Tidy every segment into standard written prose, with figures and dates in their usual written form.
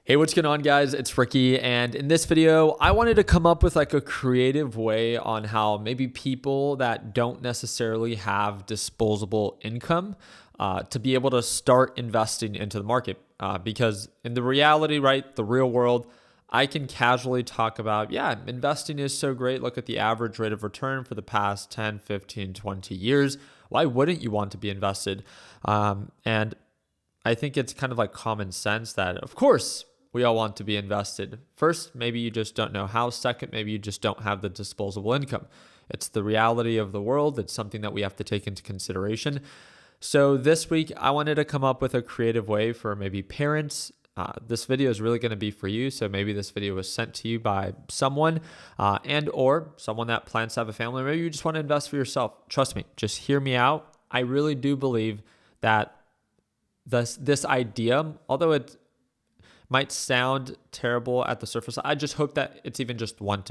Hey, what's going on, guys? It's Ricky, and in this video, I wanted to come up with like a creative way on how maybe people that don't necessarily have disposable income to be able to start investing into the market. Because in the reality, right, the real world, I can casually talk about, yeah, investing is so great. Look at the average rate of return for the past 10, 15, 20 years. Why wouldn't you want to be invested? And I think it's kind of like common sense that, of course, we all want to be invested. First, maybe you just don't know how. Second, maybe you just don't have the disposable income. It's the reality of the world. It's something that we have to take into consideration. So this week, I wanted to come up with a creative way for maybe parents. This video is really going to be for you. So maybe this video was sent to you by someone and or someone that plans to have a family. Maybe you just want to invest for yourself. Trust me, just hear me out. I really do believe that this idea, although it might sound terrible at the surface, I just hope that it's even just one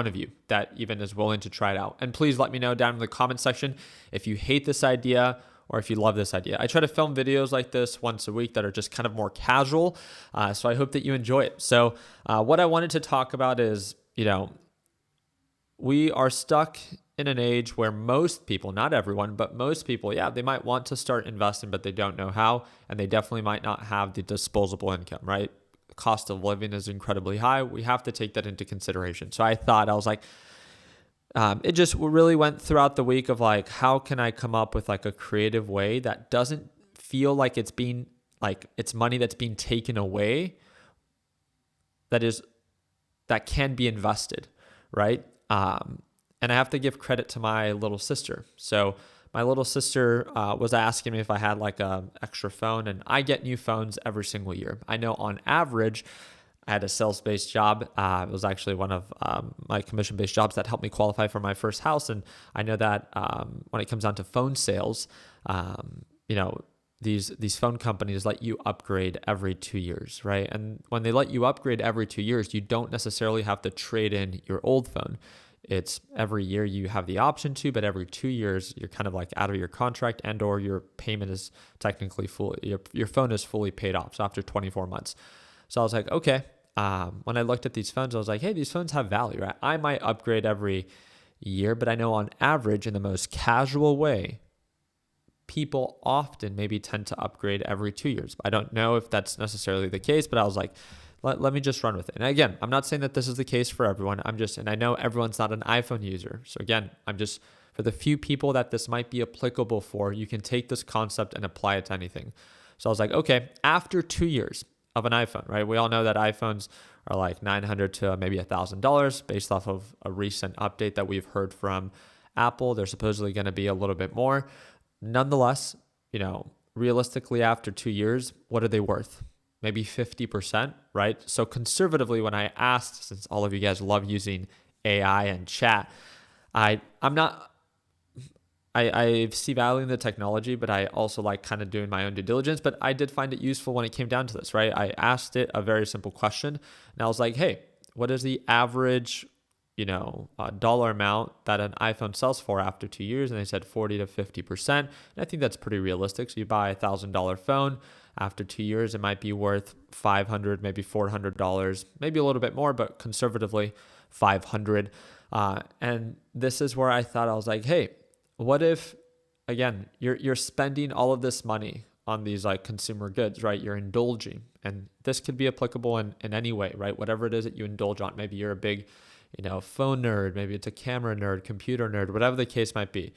of you that even is willing to try it out. And please let me know down in the comment section if you hate this idea or if you love this idea. I try to film videos like this once a week that are just kind of more casual. So I hope that you enjoy it. So what I wanted to talk about is, we are stuck in an age where most people, not everyone, but most people, yeah, they might want to start investing, but they don't know how, and they definitely might not have the disposable income, right? Cost of living is incredibly high. We have to take that into consideration. So I was like, it just really went throughout the week of like, how can I come up with like a creative way that doesn't feel like it's being like it's money that's being taken away, that can be invested, right? And I have to give credit to my little sister. So my little sister was asking me if I had like an extra phone, and I get new phones every single year. I know on average, I had a sales-based job. It was actually one of my commission-based jobs that helped me qualify for my first house. And I know that when it comes down to phone sales, these phone companies let you upgrade every 2 years, right? And when they let you upgrade every 2 years, you don't necessarily have to trade in your old phone. It's every year you have the option to, but every 2 years you're kind of like out of your contract and or your payment is technically your phone is fully paid off. So after 24 months. So I was like, okay. When I looked at these phones, I was like, hey, these phones have value, right? I might upgrade every year, but I know on average in the most casual way, people often maybe tend to upgrade every 2 years. I don't know if that's necessarily the case, but I was like, let me just run with it. And again, I'm not saying that this is the case for everyone. And I know everyone's not an iPhone user. So again, for the few people that this might be applicable for, you can take this concept and apply it to anything. So I was like, okay, after 2 years of an iPhone, right? We all know that iPhones are like $900 to maybe $1,000 based off of a recent update that we've heard from Apple. They're supposedly going to be a little bit more. Nonetheless, realistically after 2 years, what are they worth? Maybe 50%, right? So conservatively, when I asked, since all of you guys love using AI and chat, I see value in the technology, but I also like kind of doing my own due diligence. But I did find it useful when it came down to this, right? I asked it a very simple question, and I was like, hey, what is the average, dollar amount that an iPhone sells for after 2 years? And they said 40 to 50%. And I think that's pretty realistic. So you buy $1,000 phone. After 2 years, it might be worth $500, maybe $400, maybe a little bit more, but conservatively $500. And this is where I was like, hey, what if, again, you're spending all of this money on these like consumer goods, right? You're indulging, and this could be applicable in any way, right? Whatever it is that you indulge on. Maybe you're a big, phone nerd, maybe it's a camera nerd, computer nerd, whatever the case might be.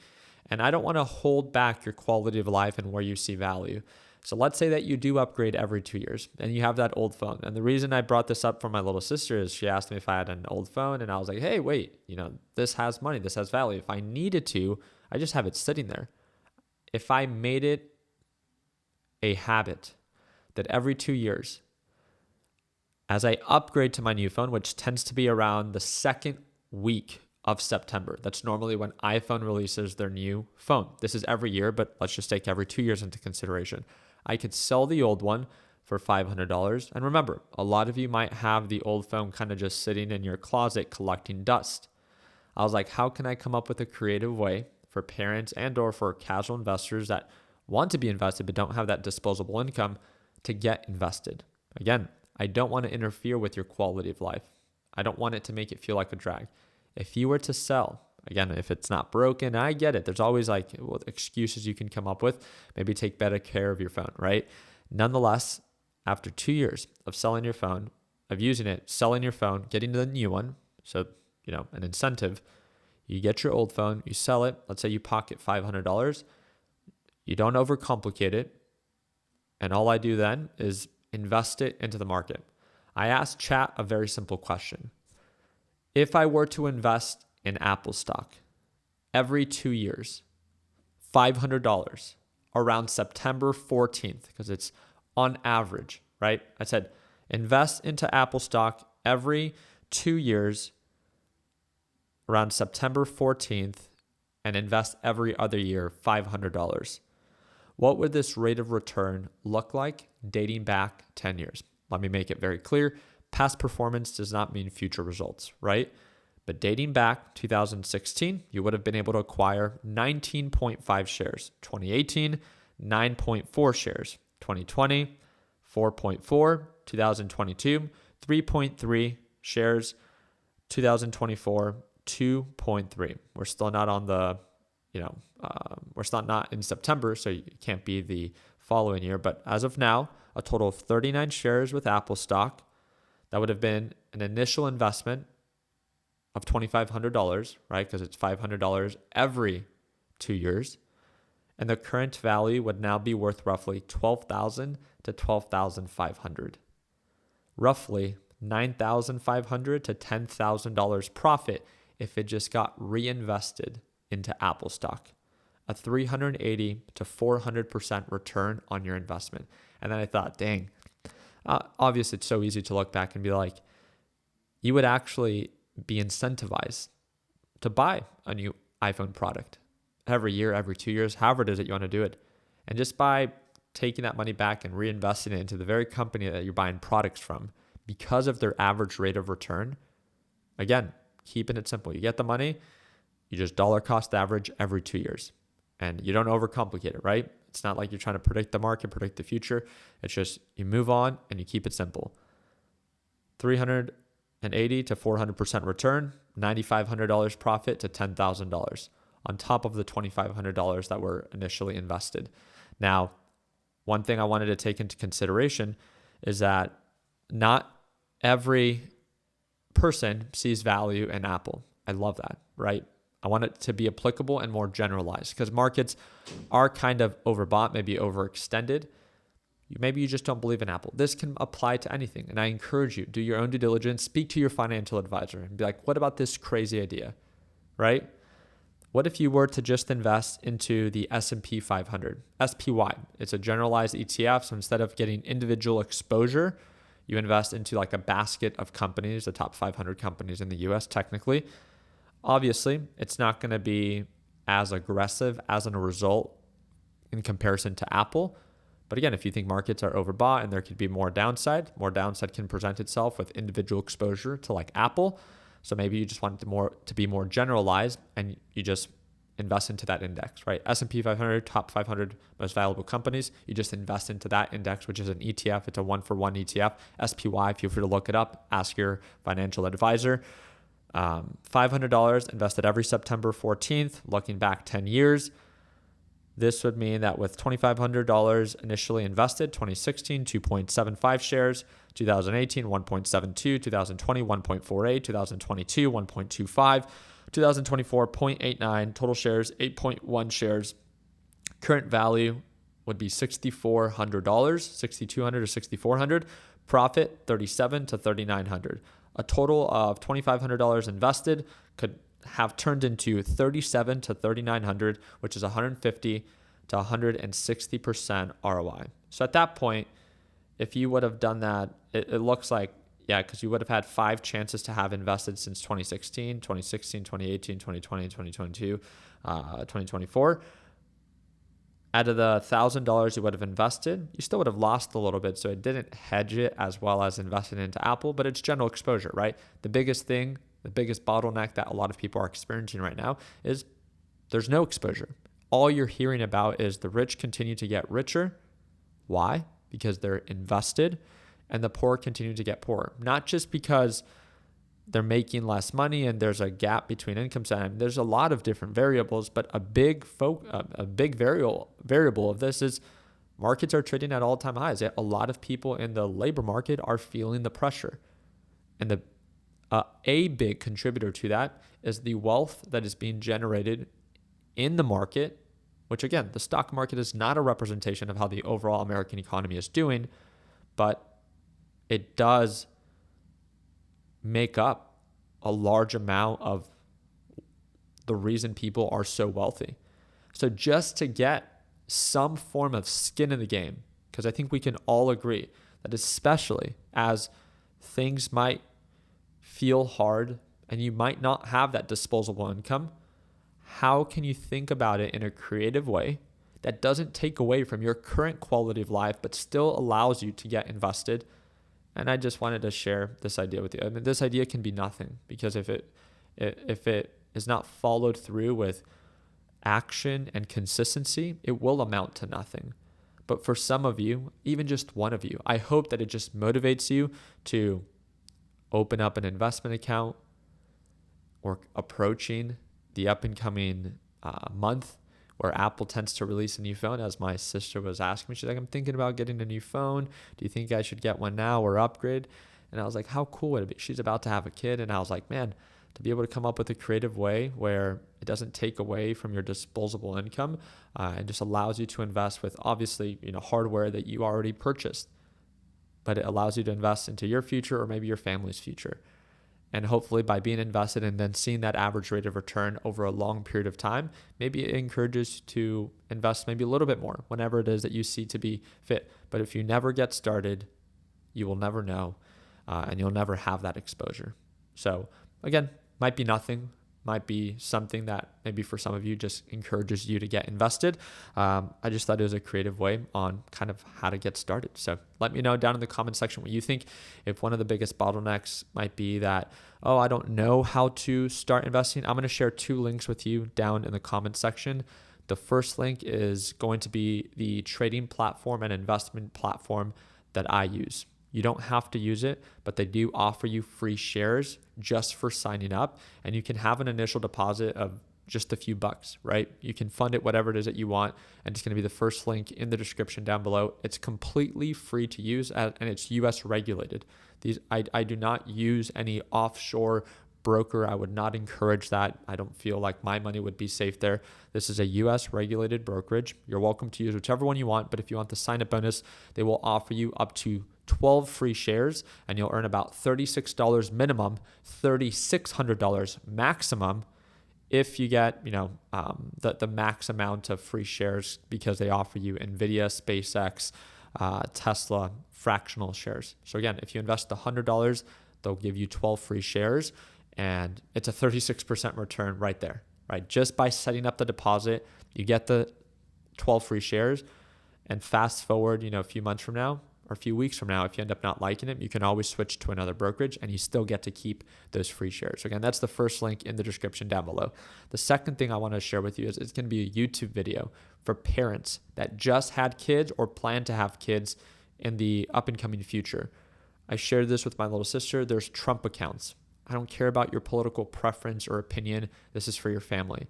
And I don't want to hold back your quality of life and where you see value. So let's say that you do upgrade every 2 years and you have that old phone. And the reason I brought this up for my little sister is she asked me if I had an old phone, and I was like, hey, wait, this has money, this has value. If I needed to, I just have it sitting there. If I made it a habit that every 2 years, as I upgrade to my new phone, which tends to be around the second week of September. That's normally when iPhone releases their new phone. This is every year, but let's just take every 2 years into consideration. I could sell the old one for $500. And remember, a lot of you might have the old phone kind of just sitting in your closet collecting dust. I was like, how can I come up with a creative way for parents and or for casual investors that want to be invested but don't have that disposable income to get invested? Again, I don't want to interfere with your quality of life. I don't want it to make it feel like a drag. If you were to sell, again, if it's not broken, I get it. There's always like excuses you can come up with. Maybe take better care of your phone, right? Nonetheless, after 2 years of selling your phone, of using it, selling your phone, getting the new one, so, an incentive, you get your old phone, you sell it, let's say you pocket $500, you don't overcomplicate it, and all I do then is invest it into the market. I asked chat a very simple question. If I were to invest in Apple stock every 2 years, $500 around September 14th, because it's on average, right? I said, invest into Apple stock every 2 years around September 14th and invest every other year $500. What would this rate of return look like dating back 10 years? Let me make it very clear. Past performance does not mean future results, right? But dating back 2016, you would have been able to acquire 19.5 shares. 2018, 9.4 shares. 2020, 4.4. 2022, 3.3 shares. 2024, 2.3. We're still not on the, we're still not in September, so it can't be the following year. But as of now, a total of 39 shares with Apple stock. That would have been an initial investment of $2,500, right? Because it's $500 every 2 years. And the current value would now be worth roughly $12,000 to $12,500. Roughly $9,500 to $10,000 profit if it just got reinvested into Apple stock. A 380 to 400% return on your investment. And then I thought, dang, obviously it's so easy to look back and be like, you would actually be incentivized to buy a new iPhone product every year, every 2 years, however it is that you want to do it. And just by taking that money back and reinvesting it into the very company that you're buying products from, because of their average rate of return, again, keeping it simple. You get the money, you just dollar cost average every 2 years. And you don't overcomplicate it, right? It's not like you're trying to predict the market, predict the future. It's just you move on and you keep it simple. 380 to 400% return, $9,500 profit to $10,000 on top of the $2,500 that were initially invested. Now, one thing I wanted to take into consideration is that not every person sees value in Apple. I love that, right? I want it to be applicable and more generalized because markets are kind of overbought, maybe overextended. Maybe you just don't believe in Apple. This can apply to anything. And I encourage you, do your own due diligence, speak to your financial advisor and be like, what about this crazy idea, right? What if you were to just invest into the S&P 500, SPY? It's a generalized ETF. So instead of getting individual exposure, you invest into like a basket of companies, the top 500 companies in the US technically. Obviously, it's not going to be as aggressive as a result in comparison to Apple. But again, if you think markets are overbought and there could be more downside can present itself with individual exposure to like Apple. So maybe you just want it to be more generalized and you just invest into that index, right? S&P 500, top 500 most valuable companies. You just invest into that index, which is an ETF. It's a 1-for-1 ETF. SPY, feel free to look it up. Ask your financial advisor. $500 invested every September 14th, looking back 10 years. This would mean that with $2,500 initially invested, 2016, 2.75 shares, 2018, 1.72, 2020, 1.48, 2022, 1.25, 2024, 0.89, total shares, 8.1 shares. Current value would be $6,400, $6,200 to $6,400. Profit, $3,700 to $3,900. A total of $2,500 invested could have turned into $3,700 to $3,900, which is 150 to 160% ROI. So at that point, if you would have done that, it looks like, because you would have had 5 chances to have invested since 2018, 2020, 2022, 2024. Out of the $1,000 you would have invested, you still would have lost a little bit. So it didn't hedge it as well as investing into Apple, but it's general exposure, right? The biggest bottleneck that a lot of people are experiencing right now is there's no exposure. All you're hearing about is the rich continue to get richer. Why? Because they're invested and the poor continue to get poorer. Not just because they're making less money and there's a gap between income and there's a lot of different variables, but a big variable of this is markets are trading at all-time highs. A lot of people in the labor market are feeling the pressure. And a big contributor to that is the wealth that is being generated in the market, which again, the stock market is not a representation of how the overall American economy is doing, but it does make up a large amount of the reason people are so wealthy. So just to get some form of skin in the game, because I think we can all agree that especially as things might feel hard and you might not have that disposable income, how can you think about it in a creative way that doesn't take away from your current quality of life, but still allows you to get invested? And I just wanted to share this idea with you. I mean, this idea can be nothing, because if it is not followed through with action and consistency, it will amount to nothing. But for some of you, even just one of you, I hope that it just motivates you to open up an investment account, or approaching the up and coming month where Apple tends to release a new phone. As my sister was asking me, she's like, I'm thinking about getting a new phone. Do you think I should get one now or upgrade? And I was like, how cool would it be? She's about to have a kid. And I was like, man, to be able to come up with a creative way where it doesn't take away from your disposable income and just allows you to invest with, obviously, hardware that you already purchased, but it allows you to invest into your future or maybe your family's future. And hopefully by being invested and then seeing that average rate of return over a long period of time, maybe it encourages you to invest maybe a little bit more whenever it is that you see to be fit. But if you never get started, you will never know, and you'll never have that exposure. So again, might be nothing, might be something that maybe for some of you just encourages you to get invested. I just thought it was a creative way on kind of how to get started. So let me know down in the comment section what you think. If one of the biggest bottlenecks might be that, oh, I don't know how to start investing, I'm going to share 2 links with you down in the comment section. The first link is going to be the trading platform and investment platform that I use. You don't have to use it, but they do offer you free shares just for signing up. And you can have an initial deposit of just a few bucks, right? You can fund it whatever it is that you want. And it's going to be the first link in the description down below. It's completely free to use, and it's US regulated. I do not use any offshore broker. I would not encourage that. I don't feel like my money would be safe there. This is a US regulated brokerage. You're welcome to use whichever one you want, but if you want the sign up bonus, they will offer you up to 12 free shares, and you'll earn about $36 minimum, $3,600 maximum if you get, the max amount of free shares, because they offer you NVIDIA, SpaceX, Tesla fractional shares. So again, if you invest $100, they'll give you 12 free shares, and it's a 36% return right there, right? Just by setting up the deposit, you get the 12 free shares, and fast forward, a few months from now, or a few weeks from now, if you end up not liking it, you can always switch to another brokerage and you still get to keep those free shares. So again, that's the first link in the description down below. The second thing I want to share with you is it's going to be a YouTube video for parents that just had kids or plan to have kids in the up and coming future. I shared this with my little sister. There's Trump accounts. I don't care about your political preference or opinion. This is for your family.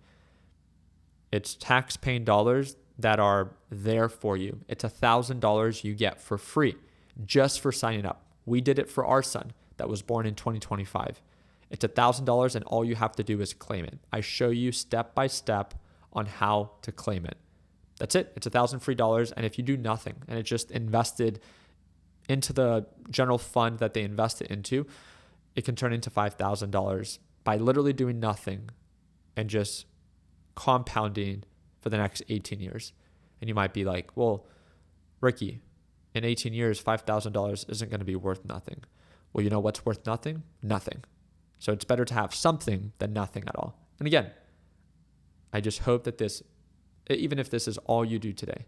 It's tax-paying dollars that are there for you. It's $1,000 you get for free just for signing up. We did it for our son that was born in 2025. It's $1,000 and all you have to do is claim it. I show you step by step on how to claim it. That's it. It's $1,000 free dollars. And if you do nothing and it's just invested into the general fund that they invested into, it can turn into $5,000 by literally doing nothing and just compounding for the next 18 years. And you might be like, well, Ricky, in 18 years, $5,000 isn't going to be worth nothing. Well, you know what's worth nothing? Nothing. So it's better to have something than nothing at all. And again, I just hope that this, even if this is all you do today,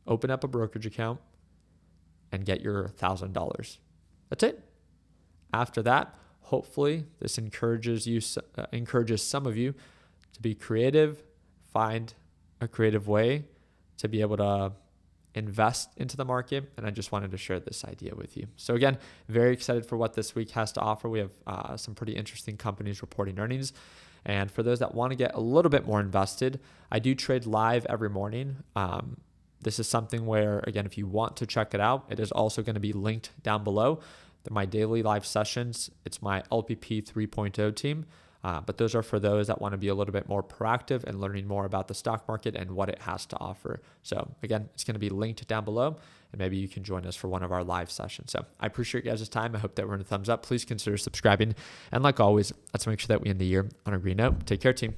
open up a brokerage account and get your $1,000. That's it. After that, hopefully this encourages some of you to be creative, find a creative way to be able to invest into the market. And I just wanted to share this idea with you. So again, very excited for what this week has to offer. We have some pretty interesting companies reporting earnings. And for those that want to get a little bit more invested, I do trade live every morning. This is something where, again, if you want to check it out, it is also going to be linked down below. They're my daily live sessions. It's my LPP 3.0 team. But those are for those that want to be a little bit more proactive and learning more about the stock market and what it has to offer. So again, it's going to be linked down below, and maybe you can join us for one of our live sessions. So I appreciate you guys' time. I hope that we're in a thumbs up. Please consider subscribing. And like always, let's make sure that we end the year on a green note. Take care, team.